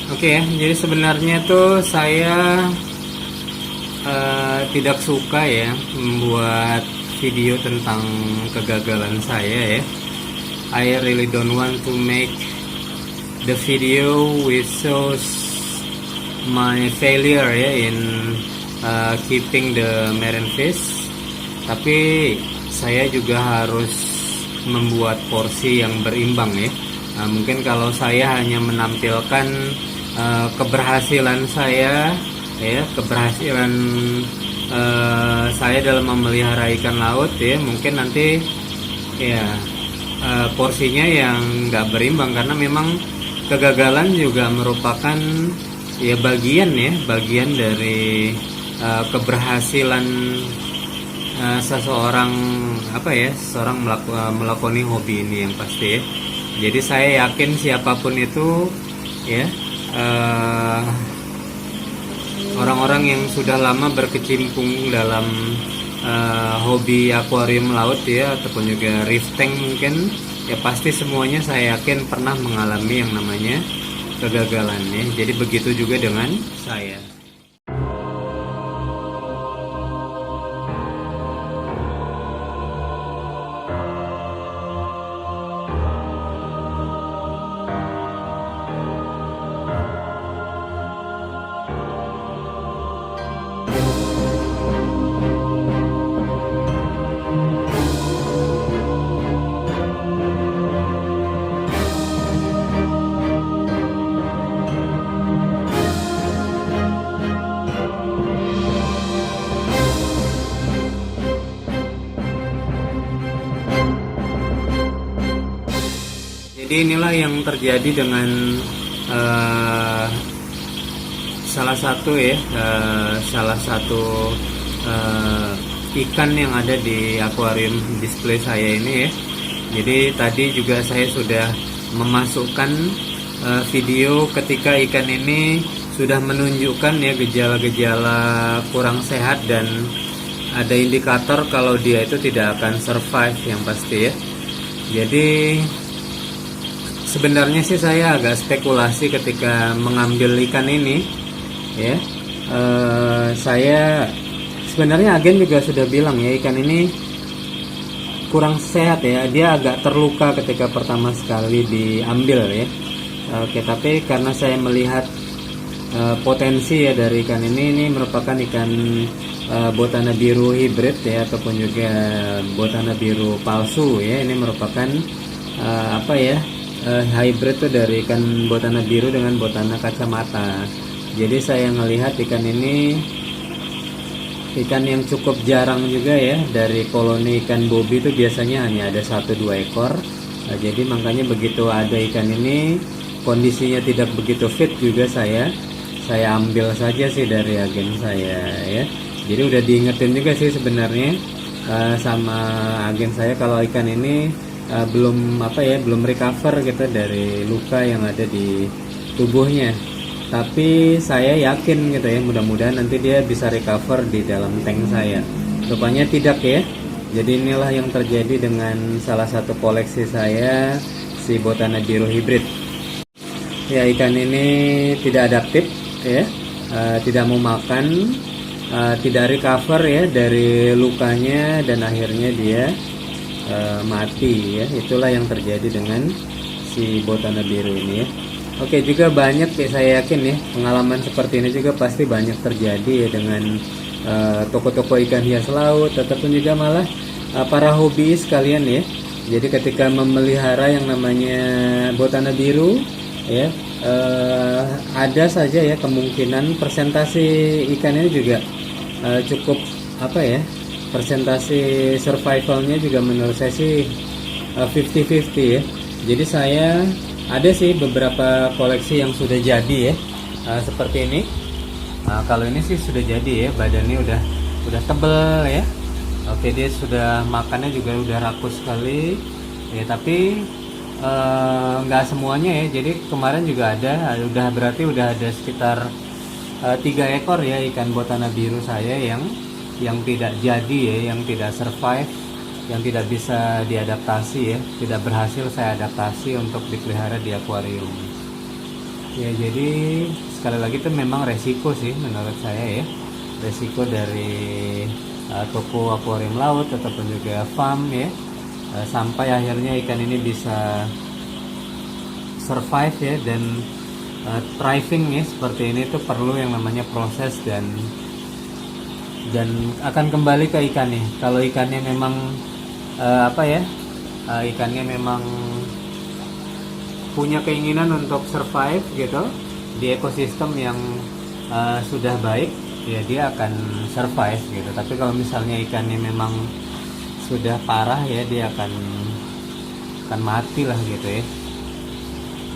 Oke ya, jadi sebenarnya tuh saya tidak suka ya membuat video tentang kegagalan saya ya. I really don't want to make the video which shows my failure ya in keeping the marine fish. Tapi saya juga harus membuat porsi yang berimbang ya. Mungkin kalau saya hanya menampilkan keberhasilan saya ya, keberhasilan saya dalam memelihara ikan laut ya, mungkin nanti ya porsinya yang nggak berimbang, karena memang kegagalan juga merupakan ya bagian dari keberhasilan seseorang seseorang melakoni hobi ini yang pasti ya. Jadi saya yakin siapapun itu ya, orang-orang yang sudah lama berkecimpung dalam hobi akuarium laut ya, ataupun juga reef tank mungkin ya, pasti semuanya saya yakin pernah mengalami yang namanya kegagalan ya. Jadi begitu juga dengan saya. Jadi inilah yang terjadi dengan salah satu ikan yang ada di akuarium display saya ini ya. Jadi tadi juga saya sudah memasukkan video ketika ikan ini sudah menunjukkan ya gejala-gejala kurang sehat, dan ada indikator kalau dia itu tidak akan survive yang pasti ya. Jadi sebenarnya sih saya agak spekulasi ketika mengambil ikan ini ya. Saya sebenarnya agen juga sudah bilang ya, ikan ini kurang sehat ya, dia agak terluka ketika pertama sekali diambil ya. Oke, tapi karena saya melihat potensi ya dari ikan ini merupakan ikan botana biru hybrid ya, ataupun juga botana biru palsu ya. Ini merupakan hybrid tuh dari ikan botana biru dengan botana kacamata. Jadi saya melihat ikan ini ikan yang cukup jarang juga ya. Dari koloni ikan bobi itu biasanya hanya ada 1-2 ekor. Jadi makanya begitu ada ikan ini kondisinya tidak begitu fit juga, saya ambil saja sih dari agen saya ya. Jadi udah diingetin juga sih sebenarnya sama agen saya kalau ikan ini belum recover gitu dari luka yang ada di tubuhnya. Tapi saya yakin gitu ya, mudah-mudahan nanti dia bisa recover di dalam tank saya. Rupanya tidak ya. Jadi inilah yang terjadi dengan salah satu koleksi saya, si botana biru hybrid. Ya, ikan ini tidak adaptif ya, tidak mau makan, tidak recover ya dari lukanya, dan akhirnya dia mati ya. Itulah yang terjadi dengan si botana biru ini ya. Oke, juga banyak ya, saya yakin ya pengalaman seperti ini juga pasti banyak terjadi ya dengan toko-toko ikan hias laut, ataupun juga malah para hobi sekalian ya. Jadi ketika memelihara yang namanya botana biru ya, ada saja ya kemungkinan persentase ikannya juga cukup persentase survivalnya juga menurut saya sih 50-50 ya. Jadi saya ada sih beberapa koleksi yang sudah jadi ya, seperti ini. Kalau ini sih sudah jadi ya, badannya udah tebel ya. Oke, dia sudah makannya juga udah rakus sekali ya, tapi nggak semuanya ya. Jadi kemarin juga berarti udah ada sekitar 3 ekor ya ikan botana biru saya yang tidak jadi ya, yang tidak survive, yang tidak bisa diadaptasi ya, tidak berhasil saya adaptasi untuk dipelihara di akuarium. Ya jadi sekali lagi itu memang resiko sih menurut saya ya, resiko dari toko akuarium laut ataupun juga farm ya, sampai akhirnya ikan ini bisa survive ya dan thriving ya seperti ini itu perlu yang namanya proses dan akan kembali ke ikannya. Kalau ikannya memang ikannya memang punya keinginan untuk survive gitu di ekosistem yang sudah baik, ya dia akan survive gitu. Tapi kalau misalnya ikannya memang sudah parah ya, dia akan mati lah gitu ya.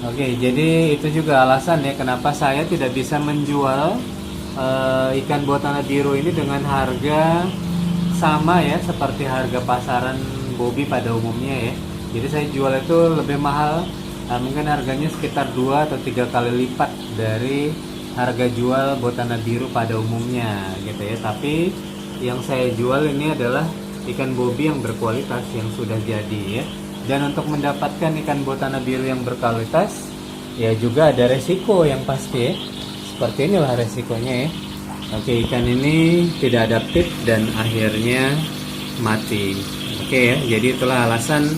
Oke, jadi itu juga alasan ya kenapa saya tidak bisa menjual ikan botana biru ini dengan harga sama ya seperti harga pasaran Bobby pada umumnya ya. Jadi saya jual itu lebih mahal, mungkin harganya sekitar 2 atau 3 kali lipat dari harga jual botana biru pada umumnya gitu ya. Tapi yang saya jual ini adalah ikan Bobby yang berkualitas yang sudah jadi ya. Dan untuk mendapatkan ikan botana biru yang berkualitas ya juga ada resiko yang pasti ya. Seperti inilah resikonya ya. Oke, ikan ini tidak adaptif dan akhirnya mati. Oke ya, jadi itulah alasan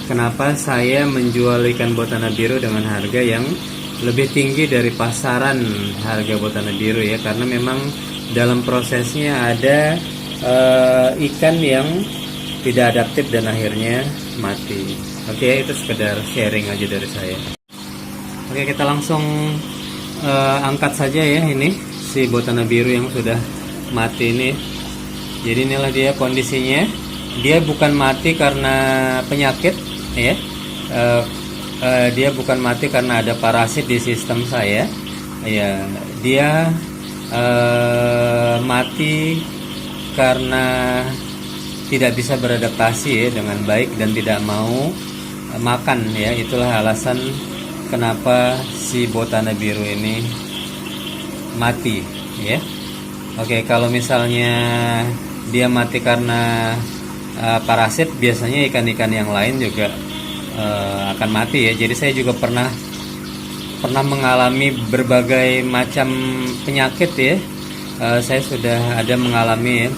kenapa saya menjual ikan botana biru dengan harga yang lebih tinggi dari pasaran harga botana biru ya, karena memang dalam prosesnya ada ikan yang tidak adaptif dan akhirnya mati. Oke, itu sekedar sharing aja dari saya. Oke, kita langsung angkat saja ya ini si botana biru yang sudah mati ini. Jadi inilah dia kondisinya. Dia bukan mati karena penyakit ya. Dia bukan mati karena ada parasit di sistem saya. Ya, dia mati karena tidak bisa beradaptasi ya dengan baik dan tidak mau makan ya. Itulah alasan kenapa si botana biru ini mati ya. Oke, kalau misalnya dia mati karena parasit, biasanya ikan-ikan yang lain juga akan mati ya. Jadi saya juga pernah mengalami berbagai macam penyakit ya. Saya sudah ada mengalami ya.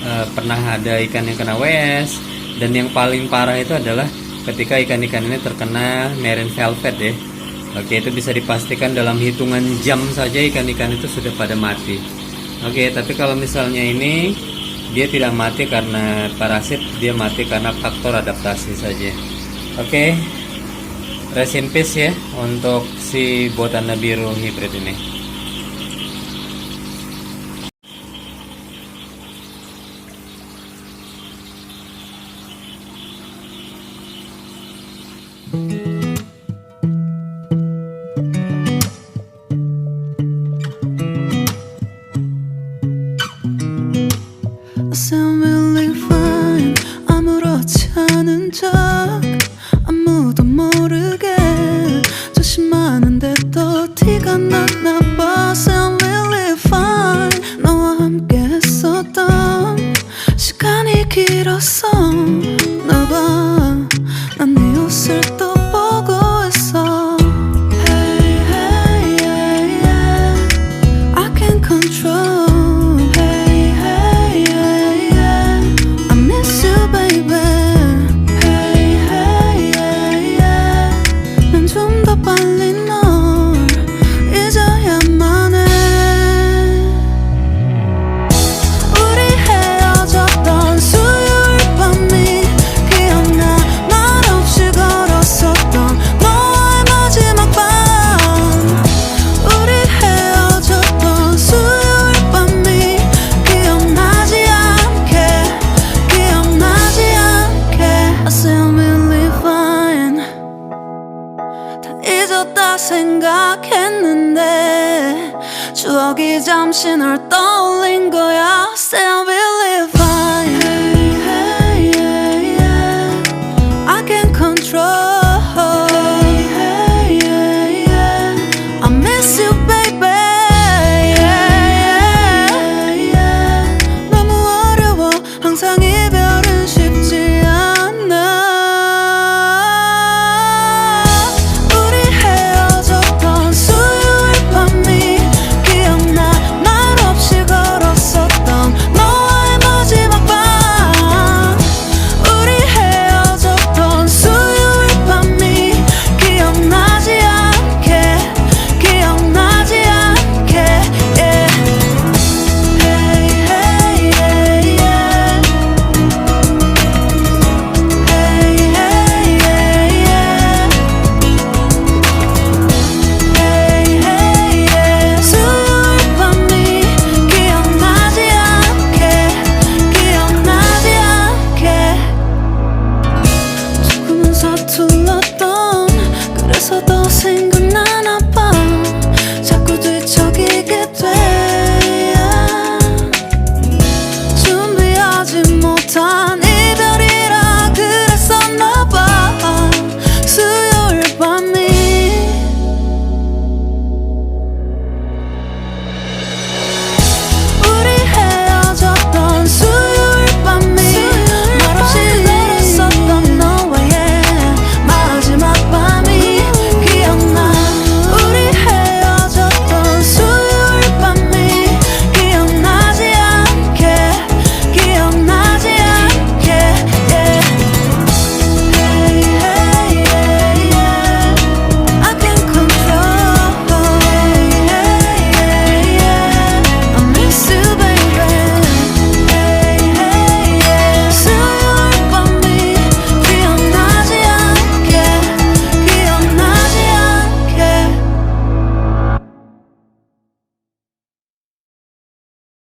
Pernah ada ikan yang kena WS, dan yang paling parah itu adalah ketika ikan-ikan ini terkena marine velvet ya. Oke, itu bisa dipastikan dalam hitungan jam saja ikan-ikan itu sudah pada mati. Oke, tapi kalau misalnya ini dia tidak mati karena parasit, dia mati karena faktor adaptasi saja. Oke, rest in peace ya untuk si botana biru hybrid ini. I sound really fine. 아무렇지 않은 척 아무도 모르게 조심하는데 또 티가 났나 봐. Sound really fine. 너와 함께 했었던 시간이 길었어. 나 봐, 난 네 옷을 또 보고 있어. Hey, hey, yeah, yeah. I can't control. 잊었다 생각했는데 추억이 잠시 널 떠올린 거야. Still